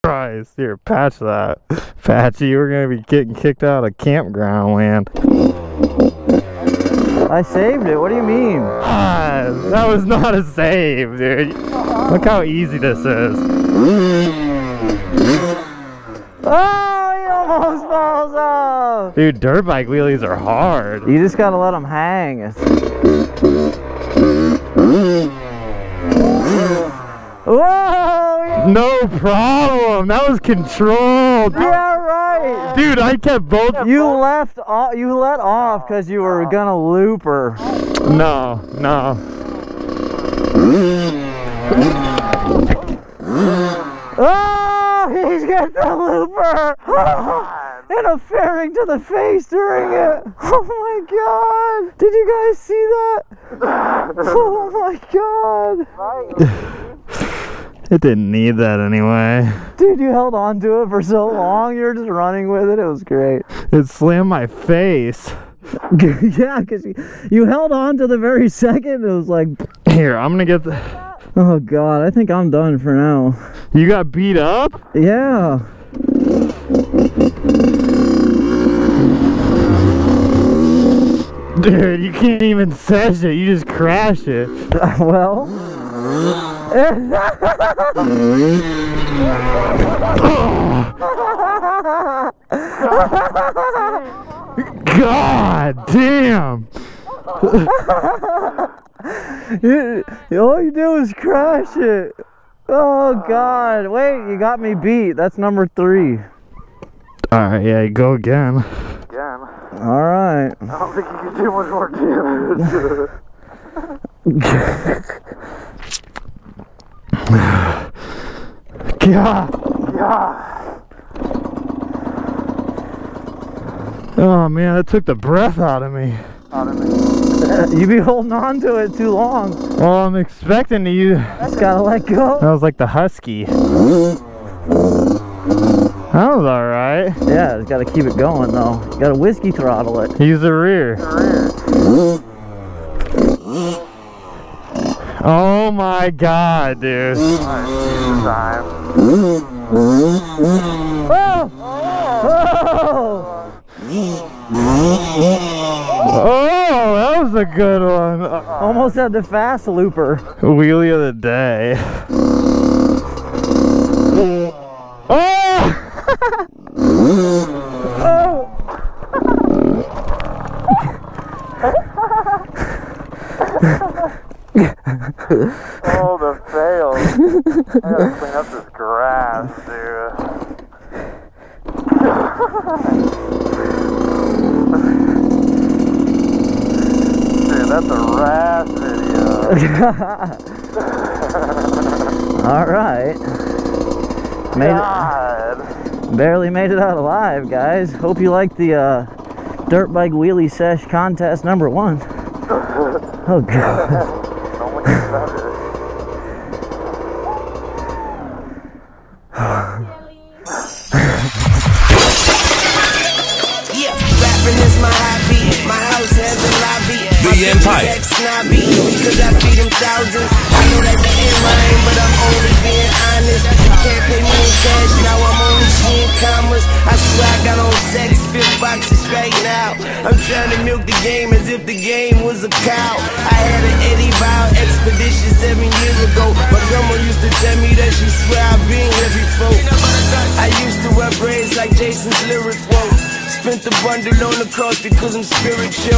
Christ, here, patch that. Patchy, we're gonna be getting kicked out of campground land. I saved it, what do you mean? Ah, that was not a save, dude. Look how easy this is. Oh, he almost falls off! Dude, dirt bike wheelies are hard. You just gotta let them hang. Whoa! No problem. That was controlled. Yeah, right. Dude, I kept both. You left off. You let off because you were gonna loop her. No, no. Oh, he's got the looper. Interfering to the face during it. Oh my god! Did you guys see that? Oh my god! It didn't need that anyway. Dude, you held on to it for so long. You were just running with it. It was great. It slammed my face. Yeah, because you held on to the very second. It was like... Here, I'm gonna get the... Oh god, I think I'm done for now. You got beat up? Yeah. Dude, you can't even sesh it. You just crash it. Well... God damn! All you do is crash it. Oh god, wait, you got me beat. That's number 3. Alright, yeah, go again. Alright. I don't think you can do much more damage. God. Oh man, that took the breath out of me. You be holding on to it too long. Well, I'm expecting to use... Just gotta let go. That was like the husky. That was alright. Yeah, just gotta keep it going though. You gotta whiskey throttle it. Use the rear. Oh my god, dude. Oh, that was a good one. Almost had the fast looper. Wheelie of the day. Oh! Oh, the fail. I gotta clean up this grass, dude. Dude, that's a RAS video. Alright. Barely made it out alive, guys. Hope you liked the dirt bike wheelie sesh contest number 1. Oh god. Yeah, rapping is my hobby. My house has a lobby. The Empire. Snobby, because I feed them thousands. I know that they ain't mine, but I'm only being honest. You can't pay me in cash, now I'm only seeing commas. I swear I got on sex, 5 boxes right now. I'm trying to milk the game as if the game was a cow. I had an Eddie Bauer expedition 7 years ago. My grandma used to tell me that she swear I've been here before. I used to wear braids like Jason's lyric quote. Spent the bundle on the cross because I'm spiritual.